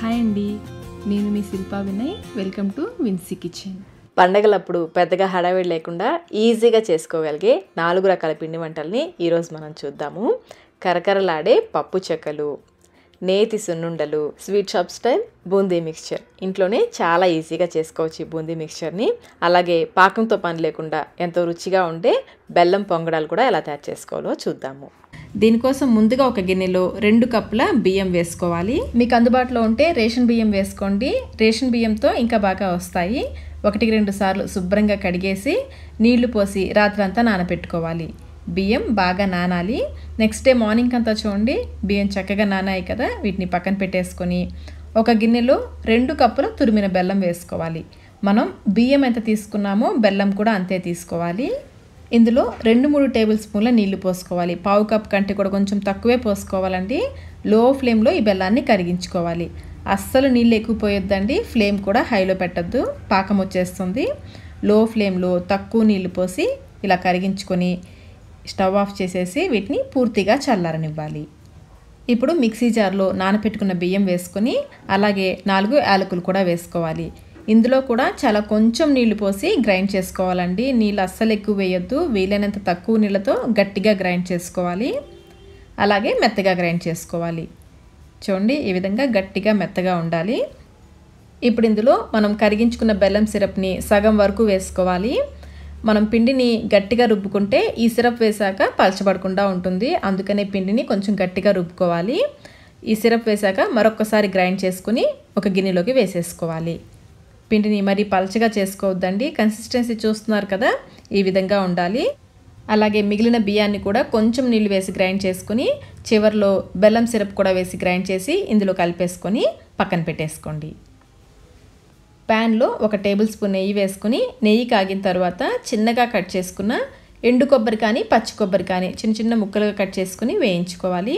Hi అండి, నేను మీ Shilpa Vinay. Welcome to Vinsi kitchen. పండగలప్పుడు పెద్దగా హడావిడి లేకుండా ఈజీగా చేసుకోగలిగే 4 రకాల పిండి వంటల్ని ఈరోజు మనం చూద్దాము. కరకరలాడే పప్పు చెక్కలు, నేతి సున్నుండలు, sweet shop style boondi mixture. ఇంట్లోనే చాలా ఈజీగా చేసుకోవచ్చు ఈ బూందీ మిక్స్చర్ని. అలాగే పాకంతో పని లేకుండా ఎంతో రుచిగా ఉండే బెల్లం పొంగడాలు కూడా ఎలా తయారు చేసుకోవాలో చూద్దాము. దీనికోసం ముందుగా ఒక గిన్నెలో 2 కప్పుల బియ్యం వేసుకోవాలి. మీకు అందుబాటులో ఉంటే రేషన్ బియ్యం వేసుకోండి. రేషన్ బియ్యంతో ఇంకా బాగా వస్తాయి. 1-2 సార్లు శుభ్రంగా కడిగేసి నీళ్లు పోసి రాత్రంతా నానబెట్టుకోవాలి. బియ్యం బాగా నానాలి. నెక్స్ట్ డే మార్నింగ్ అంతా చూడండి బియ్యం చక్కగా నానాయి కదా, వీటిని పక్కన పెట్టేసుకొని ఒక గిన్నెలో 2 కప్పుల తురిమిన బెల్లం వేసుకోవాలి. మనం బియ్యం ఎంత తీసుకున్నామో బెల్లం కూడా అంతే తీసుకోవాలి. ఇందులో 2-3 టేబుల్ స్పూన్ల నీళ్లు పోసుకోవాలి. పావు కప్ కంటే కూడా కొంచెం తక్కువే పోసుకోవాలండి. లో ఫ్లేమ్లో ఈ బెల్లాన్ని కరిగించుకోవాలి. అస్సలు నీళ్ళు ఎక్కువ పోయొద్దండి, ఫ్లేమ్ కూడా హైలో పెట్టద్దు, పాకం వచ్చేస్తుంది. లో ఫ్లేమ్లో తక్కువ నీళ్లు పోసి ఇలా కరిగించుకొని స్టవ్ ఆఫ్ చేసేసి వీటిని పూర్తిగా చల్లారనివ్వాలి. ఇప్పుడు మిక్సీ జార్లో నానపెట్టుకున్న బియ్యం వేసుకొని అలాగే 4 యాలకులు కూడా వేసుకోవాలి. ఇందులో కూడా చాలా కొంచెం నీళ్లు పోసి గ్రైండ్ చేసుకోవాలండి. నీళ్ళు అస్సలు ఎక్కువ వేయొద్దు, వీలైనంత తక్కువ నీళ్ళతో గట్టిగా గ్రైండ్ చేసుకోవాలి. అలాగే మెత్తగా గ్రైండ్ చేసుకోవాలి. చూడండి ఈ విధంగా గట్టిగా మెత్తగా ఉండాలి. ఇప్పుడు ఇందులో మనం కరిగించుకున్న బెల్లం సిరప్ని సగం వరకు వేసుకోవాలి. మనం పిండిని గట్టిగా రుబ్బుకుంటే ఈ సిరప్ వేసాక పలచబడకుండా ఉంటుంది, అందుకనే పిండిని కొంచెం గట్టిగా రుబ్బుకోవాలి. ఈ సిరప్ వేసాక మరొకసారి గ్రైండ్ చేసుకుని ఒక గిన్నెలోకి వేసేసుకోవాలి. పిండిని మరీ పలచగా చేసుకోవద్దండి, కన్సిస్టెన్సీ చూస్తున్నారు కదా, ఈ విధంగా ఉండాలి. అలాగే మిగిలిన బియ్యాన్ని కూడా కొంచెం నీళ్ళు వేసి గ్రైండ్ చేసుకుని చివరిలో బెల్లం సిరప్ కూడా వేసి గ్రైండ్ చేసి ఇందులో కలిపేసుకొని పక్కన పెట్టేసుకోండి. ప్యాన్లో 1 టేబుల్ స్పూన్ నెయ్యి వేసుకుని నెయ్యి కాగిన తర్వాత చిన్నగా కట్ చేసుకున్న ఎండు కొబ్బరి కానీ పచ్చి కొబ్బరి కానీ చిన్న చిన్న ముక్కలుగా కట్ చేసుకుని వేయించుకోవాలి.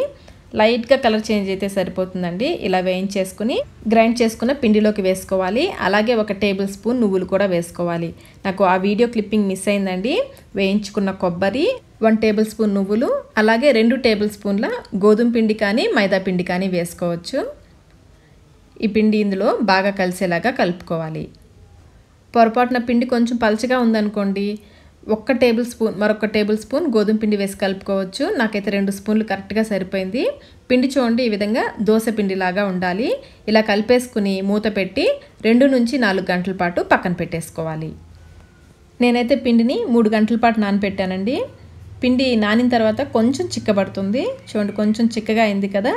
లైట్గా కలర్ చేంజ్ అయితే సరిపోతుందండి. ఇలా వేయించేసుకుని గ్రైండ్ చేసుకున్న పిండిలోకి వేసుకోవాలి. అలాగే 1 టేబుల్ స్పూన్ నువ్వులు కూడా వేసుకోవాలి. నాకు ఆ వీడియో క్లిప్పింగ్ మిస్ అయిందండి. వేయించుకున్న కొబ్బరి, 1 టేబుల్ స్పూన్ నువ్వులు, అలాగే 2 టేబుల్ స్పూన్ల గోధుమ పిండి కానీ మైదా పిండి కానీ వేసుకోవచ్చు. ఈ పిండి ఇందులో బాగా కలిసేలాగా కలుపుకోవాలి. పొరపాటున పిండి కొంచెం పలచగా ఉందనుకోండి, 1 టేబుల్ స్పూన్ మరొక టేబుల్ స్పూన్ గోధుమ పిండి వేసి కలుపుకోవచ్చు. నాకైతే 2 స్పూన్లు కరెక్ట్గా సరిపోయింది. పిండి చూడండి ఈ విధంగా దోశ పిండిలాగా ఉండాలి. ఇలా కలిపేసుకుని మూత పెట్టి 2 నుంచి 4 గంటల పాటు పక్కన పెట్టేసుకోవాలి. నేనైతే పిండిని 3 గంటల పాటు నానబెట్టానండి. పిండి నానిన తర్వాత కొంచెం చిక్కబడుతుంది. చూడండి కొంచెం చిక్కగా అయింది కదా.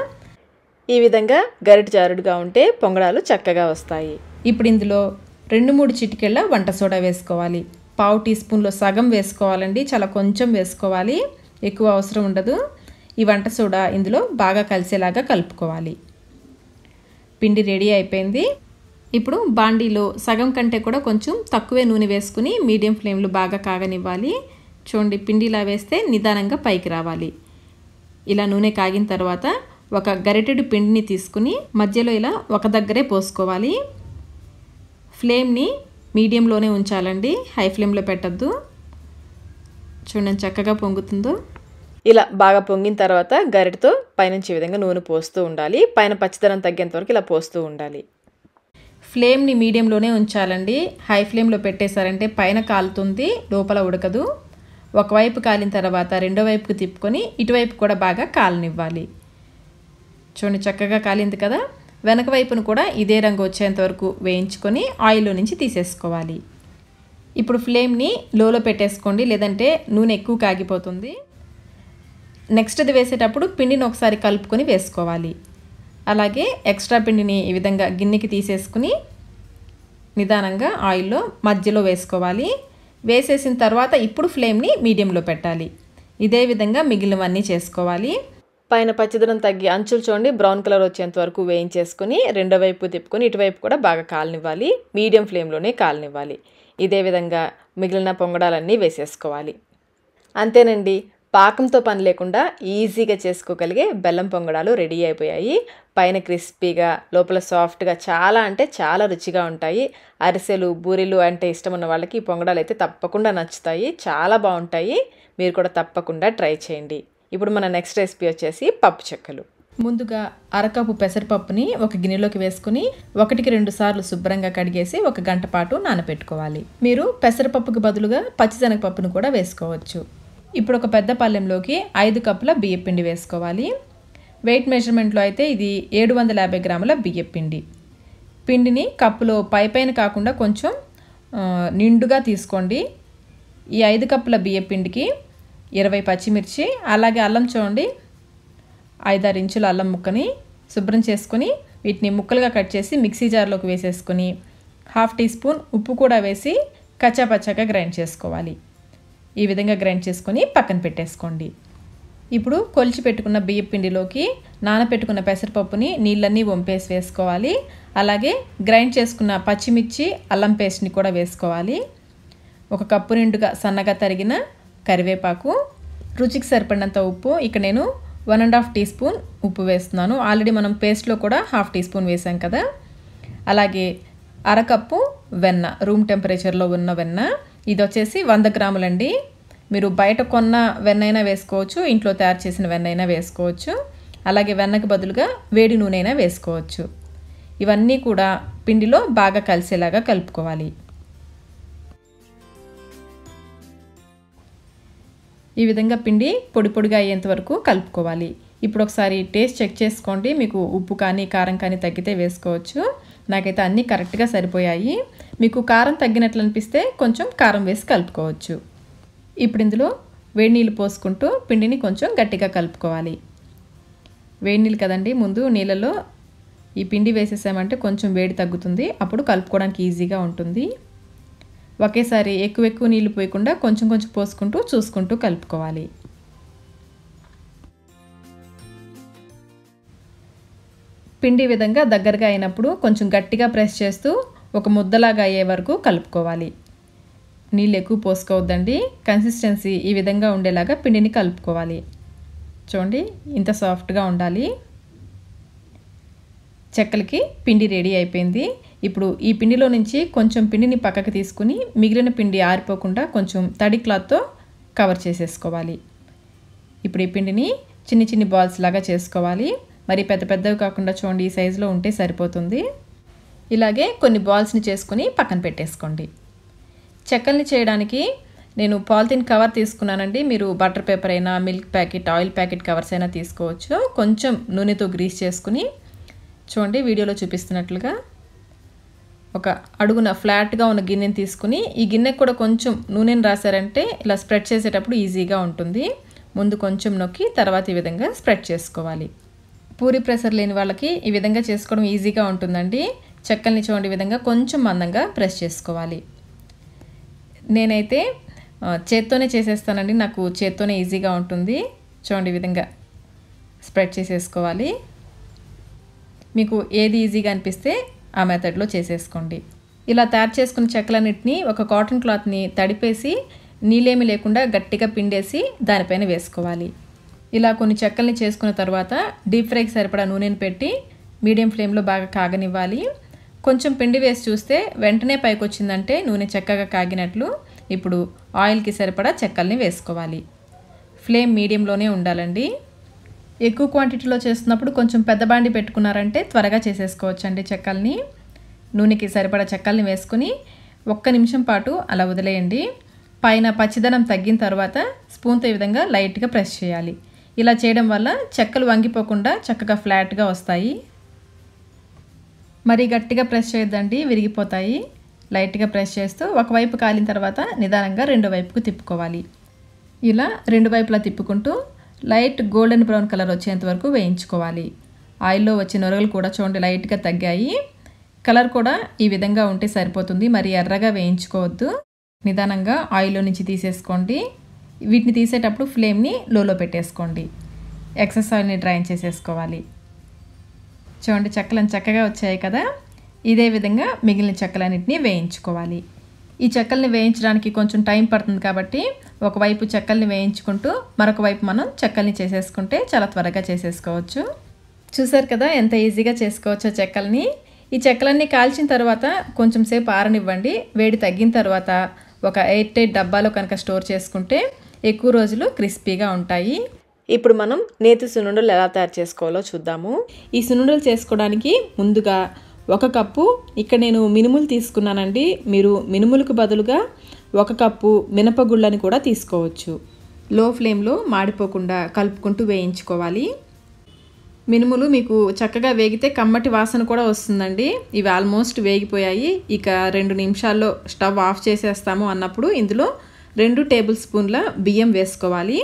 ఈ విధంగా గరిట జారుడుగా ఉంటే పొంగడాలు చక్కగా వస్తాయి. ఇప్పుడు ఇందులో 2-3 చిటికెళ్ళ వంట సోడా వేసుకోవాలి. పావు టీ స్పూన్లో సగం వేసుకోవాలండి, చాలా కొంచెం వేసుకోవాలి, ఎక్కువ అవసరం ఉండదు. ఈ వంట సోడా ఇందులో బాగా కలిసేలాగా కలుపుకోవాలి. పిండి రెడీ అయిపోయింది. ఇప్పుడు బాండీలో సగం కంటే కూడా కొంచెం తక్కువే నూనె వేసుకుని మీడియం ఫ్లేమ్లో బాగా కాగనివ్వాలి. చూడండి పిండి ఇలా వేస్తే నిదానంగా పైకి రావాలి. ఇలా నూనె కాగిన తర్వాత ఒక గరిటెడు పిండిని తీసుకుని మధ్యలో ఇలా ఒక దగ్గరే పోసుకోవాలి. ఫ్లేమ్ని మీడియంలోనే ఉంచాలండి, హై ఫ్లేమ్లో పెట్టద్దు. చూడండి చక్కగా పొంగుతుందో. ఇలా బాగా పొంగిన తర్వాత గరిటతో పైనుంచి ఈ విధంగా నూనె పోస్తూ ఉండాలి. పైన పచ్చిదనం తగ్గేంత వరకు ఇలా పోస్తూ ఉండాలి. ఫ్లేమ్ని మీడియంలోనే ఉంచాలండి. హై ఫ్లేమ్లో పెట్టేశారంటే పైన కాలుతుంది, లోపల ఉడకదు. ఒకవైపు కాలిన తర్వాత రెండో వైపుకు తిప్పుకొని ఇటువైపు కూడా బాగా కాలనివ్వాలి. చూడండి చక్కగా కాలింది కదా. వెనక వైపును కూడా ఇదే రంగు వచ్చేంత వరకు వేయించుకొని ఆయిల్లో నుంచి తీసేసుకోవాలి. ఇప్పుడు ఫ్లేమ్ని లోలో పెట్టేసుకోండి, లేదంటే నూనె ఎక్కువ కాగిపోతుంది. నెక్స్ట్ అది వేసేటప్పుడు పిండిని ఒకసారి కలుపుకొని వేసుకోవాలి. అలాగే ఎక్స్ట్రా పిండిని ఈ విధంగా గిన్నెకి తీసేసుకుని నిదానంగా ఆయిల్లో మధ్యలో వేసుకోవాలి. వేసేసిన తర్వాత ఇప్పుడు ఫ్లేమ్ని మీడియంలో పెట్టాలి. ఇదే విధంగా మిగిలినవన్నీ చేసుకోవాలి. పైన పచ్చిదనం తగ్గి అంచులు చూడండి బ్రౌన్ కలర్ వచ్చేంత వరకు వేయించేసుకుని రెండో వైపు తిప్పుకొని ఇటువైపు కూడా బాగా కాలనివ్వాలి. మీడియం ఫ్లేమ్లోనే కాలనివ్వాలి. ఇదే విధంగా మిగిలిన పొంగడాలన్నీ వేసేసుకోవాలి. అంతేనండి, పాకంతో పని లేకుండా ఈజీగా చేసుకోగలిగే బెల్లం పొంగడాలు రెడీ అయిపోయాయి. పైన క్రిస్పీగా లోపల సాఫ్ట్గా చాలా అంటే చాలా రుచిగా ఉంటాయి. అరిసెలు బూరెలు అంటే ఇష్టం ఉన్న వాళ్ళకి ఈ పొంగడాలు అయితే తప్పకుండా నచ్చుతాయి, చాలా బాగుంటాయి. మీరు కూడా తప్పకుండా ట్రై చేయండి. ఇప్పుడు మన నెక్స్ట్ రెసిపీ వచ్చేసి పప్పు చెక్కలు. ముందుగా అరకప్పు పెసరపప్పుని ఒక గిన్నెలోకి వేసుకుని 1-2 సార్లు శుభ్రంగా కడిగేసి 1 గంట పాటు నానబెట్టుకోవాలి. మీరు పెసరపప్పుకి బదులుగా పచ్చిశనగపప్పును కూడా వేసుకోవచ్చు. ఇప్పుడు ఒక పెద్ద పళ్ళెంలోకి 5 కప్పుల బియ్యపిండి వేసుకోవాలి. వెయిట్ మెజర్మెంట్లో అయితే ఇది 750 గ్రాముల బియ్యపిండి. పిండిని కప్పులో పైపైన కాకుండా కొంచెం నిండుగా తీసుకోండి. ఈ 5 కప్పుల బియ్యపిండికి 20 పచ్చిమిర్చి, అలాగే అల్లం చూడండి 5-6 ఇంచుల అల్లం ముక్కని శుభ్రం చేసుకొని వీటిని ముక్కలుగా కట్ చేసి మిక్సీ జార్లోకి వేసేసుకొని 1/2 టీ స్పూన్ ఉప్పు కూడా వేసి కచ్చాపచ్చాగా గ్రైండ్ చేసుకోవాలి. ఈ విధంగా గ్రైండ్ చేసుకొని పక్కన పెట్టేసుకోండి. ఇప్పుడు కొలిచి పెట్టుకున్న బియ్య పిండిలోకి నానబెట్టుకున్న పెసరపప్పుని నీళ్ళన్నీ వంపేసి వేసుకోవాలి. అలాగే గ్రైండ్ చేసుకున్న పచ్చిమిర్చి అల్లం పేస్ట్ని కూడా వేసుకోవాలి. 1 కప్పు నిండుగా సన్నగా తరిగిన కరివేపాకు, రుచికి సరిపడినంత ఉప్పు. ఇక్కడ నేను 1.5 టీ స్పూన్ ఉప్పు వేస్తున్నాను. ఆల్రెడీ మనం పేస్ట్లో కూడా 1/2 టీ స్పూన్ వేసాం కదా. అలాగే అరకప్పు వెన్న, రూమ్ టెంపరేచర్లో ఉన్న వెన్న. ఇది వచ్చేసి 100 గ్రాములండి. మీరు బయట కొన్న వెన్న అయినా వేసుకోవచ్చు, ఇంట్లో తయారు చేసిన వెన్న అయినా వేసుకోవచ్చు. అలాగే వెన్నకి బదులుగా వేడి నూనె అయినా వేసుకోవచ్చు. ఇవన్నీ కూడా పిండిలో బాగా కలిసేలాగా కలుపుకోవాలి. ఈ విధంగా పిండి పొడి పొడిగా అయ్యేంత వరకు కలుపుకోవాలి. ఇప్పుడు ఒకసారి టేస్ట్ చెక్ చేసుకోండి. మీకు ఉప్పు కానీ కారం కానీ తగ్గితే వేసుకోవచ్చు. నాకైతే అన్నీ కరెక్ట్గా సరిపోయాయి. మీకు కారం తగ్గినట్లు అనిపిస్తే కొంచెం కారం వేసి కలుపుకోవచ్చు. ఇప్పుడు ఇందులో వేడి నీళ్ళు పోసుకుంటూ పిండిని కొంచెం గట్టిగా కలుపుకోవాలి. వేడి నీళ్ళు కదండి, ముందు నీళ్ళలో ఈ పిండి వేసేసామంటే కొంచెం వేడి తగ్గుతుంది. అప్పుడు కలుపుకోవడానికి ఈజీగా ఉంటుంది. ఒకేసారి ఎక్కువ నీళ్ళు పోయకుండా కొంచెం కొంచెం పోసుకుంటూ చూసుకుంటూ కలుపుకోవాలి. పిండి విధంగా దగ్గరగా అయినప్పుడు కొంచెం గట్టిగా ప్రెస్ చేస్తూ ఒక ముద్దలాగా అయ్యే వరకు కలుపుకోవాలి. నీళ్ళు ఎక్కువ పోసుకోవద్దండి. కన్సిస్టెన్సీ ఈ విధంగా ఉండేలాగా పిండిని కలుపుకోవాలి. చూడండి, ఇంత సాఫ్ట్గా ఉండాలి. చెక్కలకి పిండి రెడీ అయిపోయింది. ఇప్పుడు ఈ పిండిలో నుంచి కొంచెం పిండిని పక్కకు తీసుకుని మిగిలిన పిండి ఆరిపోకుండా కొంచెం తడి క్లాత్తో కవర్ చేసేసుకోవాలి. ఇప్పుడు ఈ పిండిని చిన్ని చిన్ని బాల్స్ లాగా చేసుకోవాలి. మరి పెద్ద పెద్దవి కాకుండా చూడండి, ఈ సైజులో ఉంటే సరిపోతుంది. ఇలాగే కొన్ని బాల్స్ని చేసుకుని పక్కన పెట్టేసుకోండి. చెక్కల్ని చేయడానికి నేను పాలిథిన్ కవర్ తీసుకున్నానండి. మీరు బటర్ పేపర్ అయినా, milk packet, oil packet covers అయినా తీసుకోవచ్చు. కొంచెం నూనెతో గ్రీస్ చేసుకుని చూడండి, వీడియోలో చూపిస్తున్నట్లుగా ఒక అడుగున ఫ్లాట్గా ఉన్న గిన్నెని తీసుకుని ఈ గిన్నెకి కూడా కొంచెం నూనెని రాశారంటే ఇలా స్ప్రెడ్ చేసేటప్పుడు ఈజీగా ఉంటుంది. ముందు కొంచెం నొక్కి తర్వాత ఈ విధంగా స్ప్రెడ్ చేసుకోవాలి. పూరి ప్రెషర్ లేని వాళ్ళకి ఈ విధంగా చేసుకోవడం ఈజీగా ఉంటుందండి. చెక్కల్ని చూడండి ఈ విధంగా కొంచెం మందంగా ప్రెస్ చేసుకోవాలి. నేనైతే చేత్తోనే చేసేస్తానండి, నాకు చేత్తోనే ఈజీగా ఉంటుంది. చూడండి ఈ విధంగా స్ప్రెడ్ చేసేసుకోవాలి. మీకు ఏది ఈజీగా అనిపిస్తే ఆ మెథడ్లో చేసేసుకోండి. ఇలా తయారు చేసుకున్న చెక్కలన్నిటిని ఒక కాటన్ క్లాత్ని తడిపేసి నీళ్ళేమీ లేకుండా గట్టిగా పిండేసి దానిపైన వేసుకోవాలి. ఇలా కొన్ని చెక్కల్ని చేసుకున్న తర్వాత డీప్ ఫ్రైకి సరిపడా నూనెని పెట్టి మీడియం ఫ్లేమ్లో బాగా కాగనివ్వాలి. కొంచెం పిండి వేసి చూస్తే వెంటనే పైకి వచ్చిందంటే నూనె చక్కగా కాగినట్లు. ఇప్పుడు ఆయిల్కి సరిపడా చెక్కల్ని వేసుకోవాలి. ఫ్లేమ్ మీడియంలోనే ఉండాలండి. ఎక్కువ క్వాంటిటీలో చేస్తున్నప్పుడు కొంచెం పెద్ద బాండి పెట్టుకున్నారంటే త్వరగా చేసేసుకోవచ్చండి చెక్కల్ని. నూనెకి సరిపడా చెక్కల్ని వేసుకుని 1 నిమిషం పాటు అలా వదిలేయండి. పైన పచ్చిదనం తగ్గిన తర్వాత స్పూన్తో ఈ విధంగా లైట్గా ప్రెస్ చేయాలి. ఇలా చేయడం వల్ల చెక్కలు వంగిపోకుండా చక్కగా ఫ్లాట్గా వస్తాయి. మరీ గట్టిగా ప్రెస్ చేయొద్దండి, విరిగిపోతాయి. లైట్గా ప్రెస్ చేస్తూ ఒకవైపు కాలిన తర్వాత నిదానంగా రెండో వైపుకు తిప్పుకోవాలి. ఇలా రెండు వైపులా తిప్పుకుంటూ లైట్ గోల్డెన్ బ్రౌన్ కలర్ వచ్చేంత వరకు వేయించుకోవాలి. ఆయిల్లో వచ్చే నొరగలు కూడా చూడండి లైట్గా తగ్గాయి. కలర్ కూడా ఈ విధంగా ఉంటే సరిపోతుంది, మరి ఎర్రగా వేయించుకోవద్దు. నిదానంగా ఆయిల్లో నుంచి తీసేసుకోండి. వీటిని తీసేటప్పుడు ఫ్లేమ్ని లోలో పెట్టేసుకోండి. ఎక్సెస్ ఆయిల్ని డ్రైన్ చేసేసుకోవాలి. చూడండి చెక్కలను చక్కగా వచ్చాయి కదా. ఇదే విధంగా మిగిలిన చెక్కలన్నింటినీ వేయించుకోవాలి. ఈ చెక్కల్ని వేయించడానికి కొంచెం టైం పడుతుంది కాబట్టి ఒకవైపు చెక్కల్ని వేయించుకుంటూ మరొక వైపు మనం చెక్కల్ని చేసేసుకుంటే చాలా త్వరగా చేసేసుకోవచ్చు. చూసారు కదా ఎంత ఈజీగా చేసుకోవచ్చో చెక్కల్ని. ఈ చెక్కలన్నీ కాల్చిన తర్వాత కొంచెం సేపు ఆరనివ్వండి. వేడి తగ్గిన తర్వాత ఒక ఎయిర్ టైట్ డబ్బాలో కనుక స్టోర్ చేసుకుంటే ఎక్కువ రోజులు క్రిస్పీగా ఉంటాయి. ఇప్పుడు మనం నేతి సున్నుండలు ఎలా తయారు చేసుకోవాలో చూద్దాము. ఈ సున్నుండలు చేసుకోవడానికి ముందుగా 1 కప్పు ఇక్కడ నేను మినుములు తీసుకున్నానండి. మీరు మినుములకు బదులుగా 1 కప్పు మినపగుళ్ళని కూడా తీసుకోవచ్చు. లో ఫ్లేమ్లో మాడిపోకుండా కలుపుకుంటూ వేయించుకోవాలి. మినుములు మీకు చక్కగా వేగితే కమ్మటి వాసన కూడా వస్తుందండి. ఇవి ఆల్మోస్ట్ వేగిపోయాయి. ఇక 2 నిమిషాల్లో స్టవ్ ఆఫ్ చేసేస్తాము అన్నప్పుడు ఇందులో 2 టేబుల్ స్పూన్ల బియ్యం వేసుకోవాలి.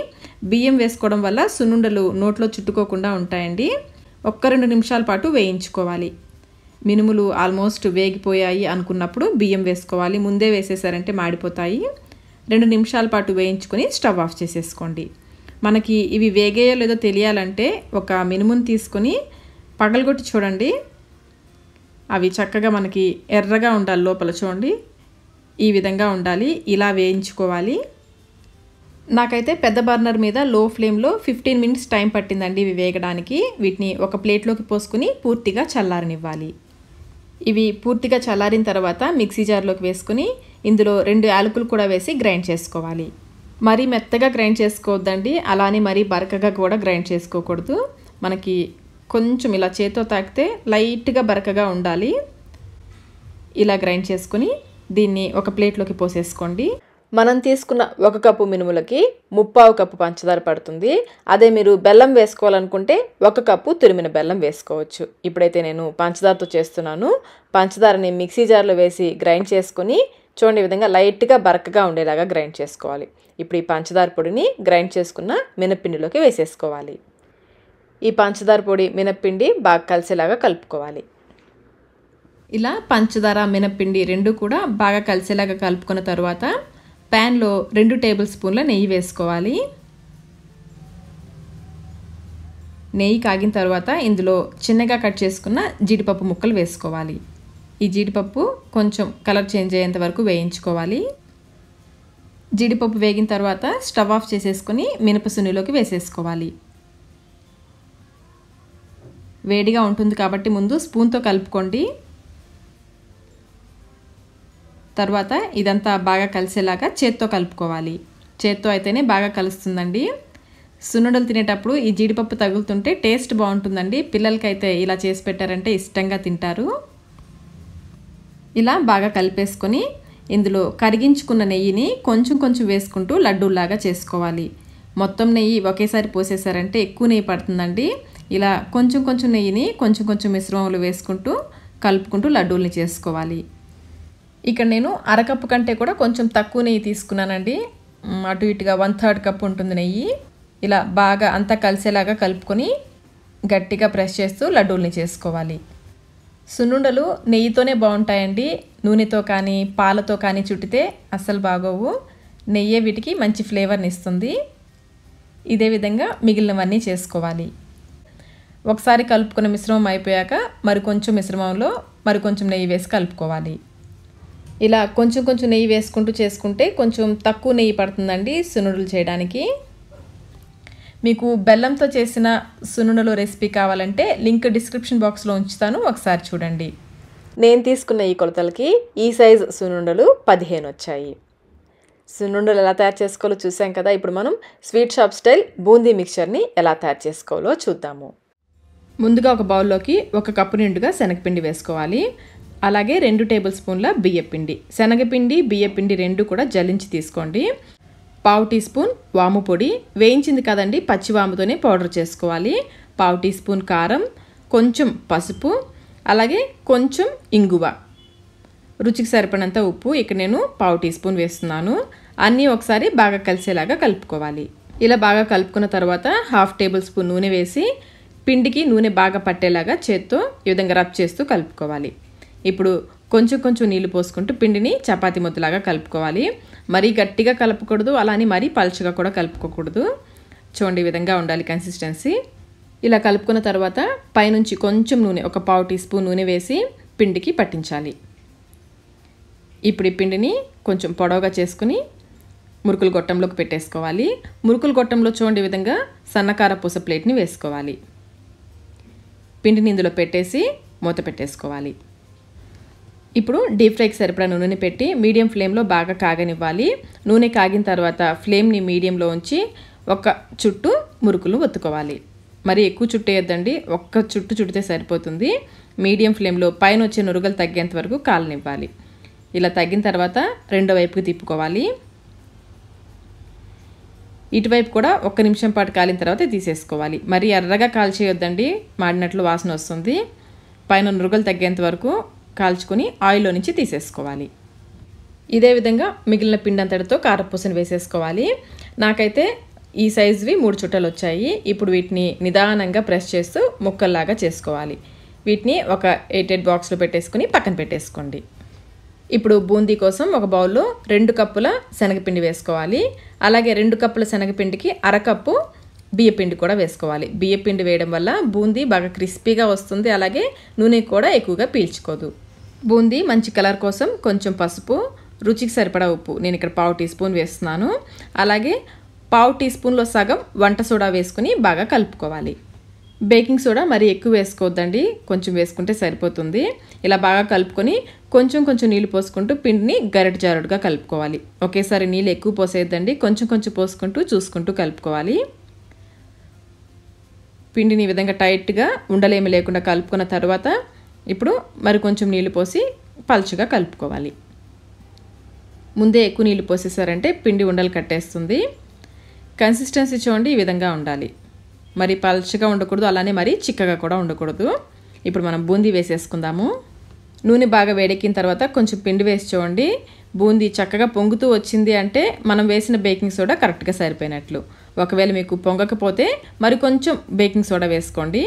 బియ్యం వేసుకోవడం వల్ల సున్నుండలు నోట్లో చుట్టుకోకుండా ఉంటాయండి. 1-2 నిమిషాల పాటు వేయించుకోవాలి. మినుములు ఆల్మోస్ట్ వేగిపోయాయి అనుకున్నప్పుడు బియ్యం వేసుకోవాలి. ముందే వేసేసారంటే మాడిపోతాయి. 2 నిమిషాల పాటు వేయించుకొని స్టవ్ ఆఫ్ చేసేసుకోండి. మనకి ఇవి వేగేయో లేదో తెలియాలంటే ఒక మినుమును తీసుకొని పగలగొట్టి చూడండి. అవి చక్కగా మనకి ఎర్రగా ఉండాలి. లోపల చూడండి, ఈ విధంగా ఉండాలి. ఇలా వేయించుకోవాలి. నాకైతే పెద్ద బర్నర్ మీద లో ఫ్లేమ్లో 15 మినిట్స్ టైం పట్టిందండి ఇవి వేగడానికి. వీటిని ఒక ప్లేట్లోకి పోసుకుని పూర్తిగా చల్లారనివ్వాలి. ఇవి పూర్తిగా చల్లారిన తర్వాత మిక్సీ జార్లోకి వేసుకుని ఇందులో 2 యాలకులు కూడా వేసి గ్రైండ్ చేసుకోవాలి. మరీ మెత్తగా గ్రైండ్ చేసుకోవద్దండి, అలానే మరీ బరకగా కూడా గ్రైండ్ చేసుకోకూడదు. మనకి కొంచెం ఇలా చేతితో తాకితే లైట్గా బరకగా ఉండాలి. ఇలా గ్రైండ్ చేసుకుని దీన్ని ఒక ప్లేట్లోకి పోసేసుకోండి. మనం తీసుకున్న 1 కప్పు మినుములకి 3/4 కప్పు పంచదార పడుతుంది. అదే మీరు బెల్లం వేసుకోవాలనుకుంటే 1 కప్పు తురిమిన బెల్లం వేసుకోవచ్చు. ఇప్పుడైతే నేను పంచదారతో చేస్తున్నాను. పంచదారని మిక్సీ జార్లో వేసి గ్రైండ్ చేసుకుని చూడండి, ఈ విధంగా లైట్గా బరకగా ఉండేలాగా గ్రైండ్ చేసుకోవాలి. ఇప్పుడు ఈ పంచదార పొడిని గ్రైండ్ చేసుకున్న మినప్పిండిలోకి వేసేసుకోవాలి. ఈ పంచదార పొడి మినప్పిండి బాగా కలిసేలాగా కలుపుకోవాలి. ఇలా పంచదార మినప్పిండి 2 కూడా బాగా కలిసేలాగా కలుపుకున్న తర్వాత ప్యాన్లో 2 టేబుల్ స్పూన్ల నెయ్యి వేసుకోవాలి. నెయ్యి కాగిన తర్వాత ఇందులో చిన్నగా కట్ చేసుకున్న జీడిపప్పు ముక్కలు వేసుకోవాలి. ఈ జీడిపప్పు కొంచెం కలర్ చేంజ్ అయ్యేంత వరకు వేయించుకోవాలి. జీడిపప్పు వేగిన తర్వాత స్టవ్ ఆఫ్ చేసేసుకొని మినపసున్నిలోకి వేసేసుకోవాలి. వేడిగా ఉంటుంది కాబట్టి ముందు స్పూన్తో కలుపుకోండి. తర్వాత ఇదంతా బాగా కలిసేలాగా చేత్తో కలుపుకోవాలి. చేత్తో అయితేనే బాగా కలుస్తుందండి. సున్నుండలు తినేటప్పుడు ఈ జీడిపప్పు తగులుతుంటే టేస్ట్ బాగుంటుందండి. పిల్లలకైతే ఇలా చేసి పెట్టారంటే ఇష్టంగా తింటారు. ఇలా బాగా కలిపేసుకొని ఇందులో కరిగించుకున్న నెయ్యిని కొంచెం కొంచెం వేసుకుంటూ లడ్డూలాగా చేసుకోవాలి. మొత్తం నెయ్యి ఒకేసారి పోసేసారంటే ఎక్కువ నెయ్యి పడుతుందండి. ఇలా కొంచెం కొంచెం నెయ్యిని కొంచెం కొంచెం మిశ్రమంలో వేసుకుంటూ కలుపుకుంటూ లడ్డూల్ని చేసుకోవాలి. ఇక్కడ నేను 1/2 కప్పు కంటే కూడా కొంచెం తక్కువ నెయ్యి తీసుకున్నానండి. అటు ఇటుగా 1/3 కప్పు ఉంటుంది నెయ్యి. ఇలా బాగా అంతా కలిసేలాగా కలుపుకొని గట్టిగా ప్రెస్ చేస్తూ లడ్డూల్ని చేసుకోవాలి. సున్నుండలు నెయ్యితోనే బాగుంటాయండి. నూనెతో కానీ పాలతో కానీ చుట్టితే అస్సలు బాగోవు. నెయ్యే వీటికి మంచి ఫ్లేవర్ని ఇస్తుంది. ఇదే విధంగా మిగిలినవన్నీ చేసుకోవాలి. ఒకసారి కలుపుకున్న మిశ్రమం అయిపోయాక మరికొంచెం మిశ్రమంలో మరికొంచెం నెయ్యి వేసి కలుపుకోవాలి. ఇలా కొంచెం కొంచెం నెయ్యి వేసుకుంటూ చేసుకుంటే కొంచెం తక్కువ నెయ్యి పడుతుందండి సున్నుండలు చేయడానికి. మీకు బెల్లంతో చేసిన సున్నుండలు రెసిపీ కావాలంటే లింక్ డిస్క్రిప్షన్ బాక్స్లో ఉంచుతాను, ఒకసారి చూడండి. నేను తీసుకున్న ఈ కొలతలకి ఈ సైజ్ సున్నుండలు 15 వచ్చాయి. సున్నుండలు ఎలా తయారు చేసుకోవాలో చూసాం కదా. ఇప్పుడు మనం స్వీట్ షాప్ స్టైల్ బూందీ మిక్చర్ని ఎలా తయారు చేసుకోవాలో చూద్దాము. ముందుగా ఒక బౌల్లోకి 1 కప్పు నిండుగా శనగపిండి వేసుకోవాలి. అలాగే 2 టేబుల్ స్పూన్ల బియ్యపిండి. శనగపిండి బియ్యపిండి 2 కూడా జల్లించి తీసుకోండి. 1/2 టీ స్పూన్ వాము పొడి, వేయించింది కదండి, పచ్చి వాముతోనే పౌడర్ చేసుకోవాలి. 1/2 టీ స్పూన్ కారం, కొంచెం పసుపు, అలాగే కొంచెం ఇంగువ, రుచికి సరిపడినంత ఉప్పు. ఇక్కడ నేను 1/2 టీ స్పూన్ వేస్తున్నాను. అన్నీ ఒకసారి బాగా కలిసేలాగా కలుపుకోవాలి. ఇలా బాగా కలుపుకున్న తర్వాత 1/2 టేబుల్ స్పూన్ నూనె వేసి పిండికి నూనె బాగా పట్టేలాగా చేత్తో ఈ విధంగా రబ్ చేస్తూ కలుపుకోవాలి. ఇప్పుడు కొంచెం కొంచెం నీళ్లు పోసుకుంటూ పిండిని చపాతీ ముద్దలాగా కలుపుకోవాలి. మరీ గట్టిగా కలుపుకూడదు, అలానే మరీ పలుచగా కూడా కలుపుకోకూడదు. చూడండి, ఈ విధంగా ఉండాలి కన్సిస్టెన్సీ. ఇలా కలుపుకున్న తర్వాత పైనుంచి కొంచెం నూనె, ఒక 1/2 టీ స్పూన్ నూనె వేసి పిండికి పట్టించాలి. ఇప్పుడు ఈ పిండిని కొంచెం పొడవుగా చేసుకుని మురుకుల గొట్టంలోకి పెట్టేసుకోవాలి. మురుకుల గొట్టంలో చూడండి ఈ విధంగా సన్నకార పూస ప్లేట్ని వేసుకోవాలి. పిండిని ఇందులో పెట్టేసి మూత పెట్టేసుకోవాలి. ఇప్పుడు డీప్ ఫ్రైకి సరిపడా నూనెని పెట్టి మీడియం ఫ్లేమ్లో బాగా కాగనివ్వాలి. నూనె కాగిన తర్వాత ఫ్లేమ్ని మీడియంలో ఉంచి ఒక చుట్టు మురుకులు ఒత్తుకోవాలి. మరి ఎక్కువ చుట్టేయద్దండి, ఒక్క చుట్టు చుడితే సరిపోతుంది. మీడియం ఫ్లేమ్లో పైన వచ్చే నురుగలు తగ్గేంత వరకు కాలనివ్వాలి. ఇలా తగ్గిన తర్వాత రెండో వైపుకి తిప్పుకోవాలి. ఇటువైపు కూడా 1 నిమిషం పాటు కాలిన తర్వాత తీసేసుకోవాలి. మరి ఎర్రగా కాల్చేయొద్దండి, మాడినట్లు వాసన వస్తుంది. పైన నురుగలు తగ్గేంత వరకు కాల్చుకొని ఆయిల్లో నుంచి తీసేసుకోవాలి. ఇదే విధంగా మిగిలిన పిండి అంతటితో కారపూసను వేసేసుకోవాలి. నాకైతే ఈ సైజువి 3 చుట్టలు వచ్చాయి. ఇప్పుడు వీటిని నిదానంగా ప్రెస్ చేస్తూ ముక్కల్లాగా చేసుకోవాలి. వీటిని ఒక ఎయిటెడ్ బాక్స్లో పెట్టేసుకుని పక్కన పెట్టేసుకోండి. ఇప్పుడు బూందీ కోసం ఒక బౌల్లో 2 కప్పుల శనగపిండి వేసుకోవాలి. అలాగే 2 కప్పుల శనగపిండికి అరకప్పు బియ్యపిండి కూడా వేసుకోవాలి. బియ్యపిండి వేయడం వల్ల బూందీ బాగా క్రిస్పీగా వస్తుంది. అలాగే నూనె కూడా ఎక్కువగా పీల్చుకోదు. బూందీ మంచి కలర్ కోసం కొంచెం పసుపు, రుచికి సరిపడా ఉప్పు, నేను ఇక్కడ 1/2 టీ స్పూన్ వేస్తున్నాను. అలాగే 1/2 టీ స్పూన్లో సగం వంట సోడా వేసుకుని బాగా కలుపుకోవాలి. బేకింగ్ సోడా మరి ఎక్కువ వేసుకోవద్దండి, కొంచెం వేసుకుంటే సరిపోతుంది. ఇలా బాగా కలుపుకొని కొంచెం కొంచెం నీళ్ళు పోసుకుంటూ పిండిని గరిట జారుడుగా కలుపుకోవాలి. ఒకేసారి నీళ్ళు ఎక్కువ పోసేయద్దండి, కొంచెం కొంచెం పోసుకుంటూ చూసుకుంటూ కలుపుకోవాలి. పిండిని ఈ విధంగా టైట్గా ఉండలేమి లేకుండా కలుపుకున్న తర్వాత ఇప్పుడు మరి కొంచెం నీళ్ళు పోసి పలుచగా కలుపుకోవాలి. ముందే ఎక్కువ నీళ్ళు పోసేసారంటే పిండి ఉండలు కట్టేస్తుంది. కన్సిస్టెన్సీ చూడండి, ఈ విధంగా ఉండాలి. మరి పలుచగా ఉండకూడదు, అలానే మరి చిక్కగా కూడా ఉండకూడదు. ఇప్పుడు మనం బూందీ వేసేసుకుందాము. నూనె బాగా వేడెక్కిన తర్వాత కొంచెం పిండి వేసి చూడండి. బూందీ చక్కగా పొంగుతూ వచ్చింది అంటే మనం వేసిన బేకింగ్ సోడా కరెక్ట్గా సరిపోయినట్లు. ఒకవేళ మీకు పొంగకపోతే మరి కొంచెం బేకింగ్ సోడా వేసుకోండి.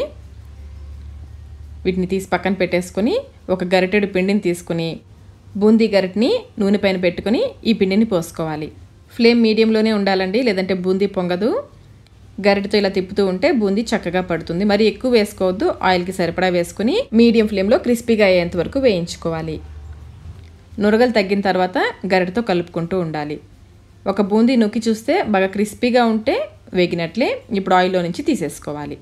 వీటిని తీసి పక్కన పెట్టేసుకొని ఒక గరిటెడు పిండిని తీసుకుని బూందీ గరిటని నూనె పైన పెట్టుకుని ఈ పిండిని పోసుకోవాలి. ఫ్లేమ్ మీడియంలోనే ఉండాలండి, లేదంటే బూందీ పొంగదు. గరిటతో ఇలా తిప్పుతూ ఉంటే బూందీ చక్కగా పడుతుంది. మరి ఎక్కువ వేసుకోవద్దు, ఆయిల్కి సరిపడా వేసుకుని మీడియం ఫ్లేమ్లో క్రిస్పీగా అయ్యేంత వరకు వేయించుకోవాలి. నురగలు తగ్గిన తర్వాత గరిటతో కలుపుకుంటూ ఉండాలి. ఒక బూందీ నొక్కి చూస్తే బాగా క్రిస్పీగా ఉంటే వేగినట్లే. ఇప్పుడు ఆయిల్లో నుంచి తీసేసుకోవాలి.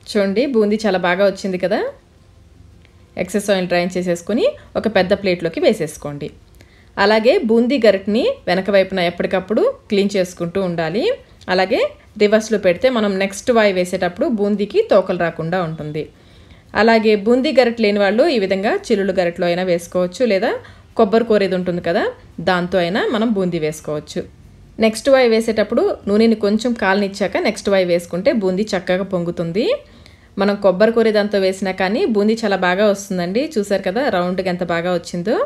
చూడండి, బూందీ చాలా బాగా వచ్చింది కదా. ఎక్సెస్ ఆయిల్ డ్రైన్ చేసేసుకొని ఒక పెద్ద ప్లేట్లోకి వేసేసుకోండి. అలాగే బూందీ గరిటని వెనక వైపున ఎప్పటికప్పుడు క్లీన్ చేసుకుంటూ ఉండాలి. అలాగే రివర్స్లో పెడితే మనం నెక్స్ట్ వాయి వేసేటప్పుడు బూందీకి తోకలు రాకుండా ఉంటుంది. అలాగే బూందీ గరిట లేని వాళ్ళు ఈ విధంగా చిల్లులు గరిటలో అయినా వేసుకోవచ్చు, లేదా కొబ్బరి కోరేది ఉంటుంది కదా, దాంతో అయినా మనం బూందీ వేసుకోవచ్చు. నెక్స్ట్ వాయి వేసేటప్పుడు నూనెని కొంచెం కాలనిచ్చాక నెక్స్ట్ వాయి వేసుకుంటే బూందీ చక్కగా పొంగుతుంది. మనం కొబ్బరి కోరేదాంతో వేసినా కానీ బూందీ చాలా బాగా వస్తుందండి. చూసారు కదా రౌండ్గా ఎంత బాగా వచ్చిందో.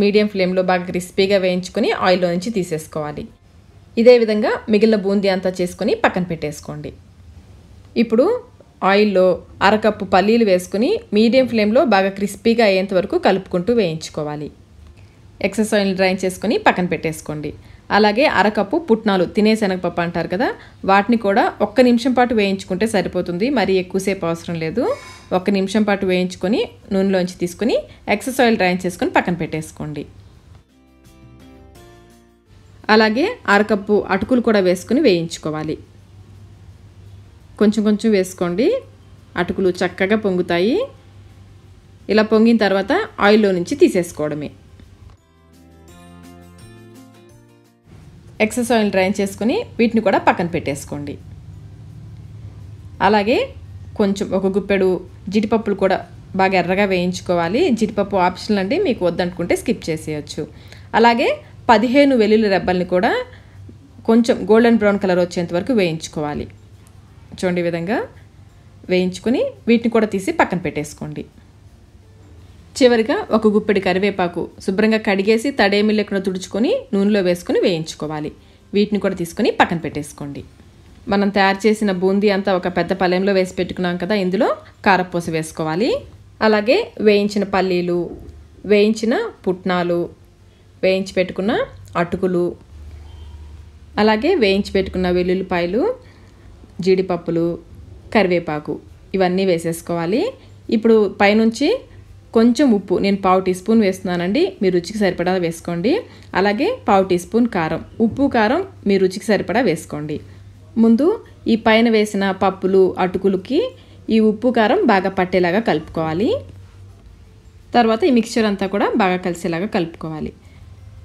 మీడియం ఫ్లేమ్లో బాగా క్రిస్పీగా వేయించుకొని ఆయిల్లో నుంచి తీసేసుకోవాలి. ఇదే విధంగా మిగిలిన బూందీ అంతా చేసుకొని పక్కన పెట్టేసుకోండి. ఇప్పుడు ఆయిల్లో అరకప్పు పల్లీలు వేసుకుని మీడియం ఫ్లేమ్లో బాగా క్రిస్పీగా అయ్యేంత వరకు కలుపుకుంటూ వేయించుకోవాలి. ఎక్సెస్ ఆయిల్ డ్రైన్ చేసుకొని పక్కన పెట్టేసుకోండి. అలాగే అరకప్పు పుట్నాలు, తినే శనగపప్పు అంటారు కదా, వాటిని కూడా 1 నిమిషం పాటు వేయించుకుంటే సరిపోతుంది. మరి ఎక్కువసేపు అవసరం లేదు. 1 నిమిషం పాటు వేయించుకొని నూనెలోంచి తీసుకుని ఎక్సెస్ ఆయిల్ డ్రైన్ చేసుకొని పక్కన పెట్టేసుకోండి. అలాగే అరకప్పు అటుకులు కూడా వేసుకుని వేయించుకోవాలి. కొంచెం కొంచెం వేసుకోండి, అటుకులు చక్కగా పొంగుతాయి. ఇలా పొంగిన తర్వాత ఆయిల్లో నుంచి తీసేసుకోవడమే. ఎక్సెస్ ఆయిల్ డ్రైన్ చేసుకుని వీటిని కూడా పక్కన పెట్టేసుకోండి. అలాగే కొంచెం ఒక గుప్పెడు జీడిపప్పులు కూడా బాగా ఎర్రగా వేయించుకోవాలి. జీడిపప్పు ఆప్షనల్ అండి, మీకు వద్దనుకుంటే స్కిప్ చేసేయచ్చు. అలాగే 15 వెల్లుల్లి రెబ్బల్ని కూడా కొంచెం గోల్డెన్ బ్రౌన్ కలర్ వచ్చేంత వరకు వేయించుకోవాలి. చూడండి ఈ విధంగా వేయించుకొని వీటిని కూడా తీసి పక్కన పెట్టేసుకోండి. చివరిగా ఒక గుప్పెడి కరివేపాకు శుభ్రంగా కడిగేసి తడేమి లేకుండా తుడుచుకొని నూనెలో వేసుకొని వేయించుకోవాలి. వీటిని కూడా తీసుకొని పక్కన పెట్టేసుకోండి. మనం తయారు చేసిన బూందీ అంతా ఒక పెద్ద పళ్ళెంలో వేసి పెట్టుకున్నాం కదా, ఇందులో కారపూస వేసుకోవాలి. అలాగే వేయించిన పల్లీలు, వేయించిన పుట్నాలు, వేయించి పెట్టుకున్న అటుకులు, అలాగే వేయించి పెట్టుకున్న వెల్లుల్లిపాయలు, జీడిపప్పులు, కరివేపాకు ఇవన్నీ వేసేసుకోవాలి. ఇప్పుడు పైనుంచి కొంచెం ఉప్పు, నేను 1/2 టీ స్పూన్ వేస్తున్నానండి, మీ రుచికి సరిపడా వేసుకోండి. అలాగే 1/2 టీ స్పూన్ కారం, ఉప్పు కారం మీ రుచికి సరిపడా వేసుకోండి. ముందు ఈ పైన వేసిన పప్పులు అటుకులకి ఈ ఉప్పు కారం బాగా పట్టేలాగా కలుపుకోవాలి. తర్వాత ఈ మిక్స్చర్ అంతా కూడా బాగా కలిసేలాగా కలుపుకోవాలి.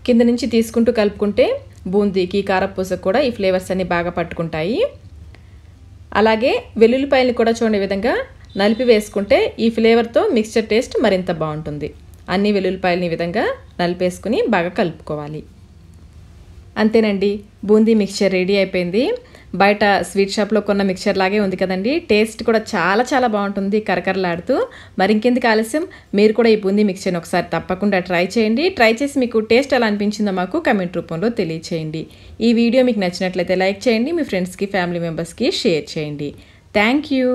కింద నుంచి తీసుకుంటూ కలుపుకుంటే బూందీకి కారపూసకు కూడా ఈ ఫ్లేవర్స్ అన్నీ బాగా పట్టుకుంటాయి. అలాగే వెల్లుల్లిపాయలు కూడా చూడండి విధంగా నలిపి వేసుకుంటే ఈ ఫ్లేవర్తో మిక్స్చర్ టేస్ట్ మరింత బాగుంటుంది. అన్ని వెల్లుల్లిపాయలని విధంగా నలిపేసుకుని బాగా కలుపుకోవాలి. అంతేనండి, బూందీ మిక్స్చర్ రెడీ అయిపోయింది. బయట స్వీట్ షాప్లో కొన్న మిక్చర్ లాగే ఉంది కదండి. టేస్ట్ కూడా చాలా చాలా బాగుంటుంది, కరకరలాడుతూ. మరి ఇంకెందుకు ఆలస్యం, మీరు కూడా ఈ బూందీ మిక్చర్ని ఒకసారి తప్పకుండా ట్రై చేయండి. ట్రై చేసి మీకు టేస్ట్ ఎలా అనిపించిందో మాకు కమెంట్ రూపంలో తెలియచేయండి. ఈ వీడియో మీకు నచ్చినట్లయితే లైక్ చేయండి, మీ ఫ్రెండ్స్కి ఫ్యామిలీ మెంబర్స్కి షేర్ చేయండి. Thank you.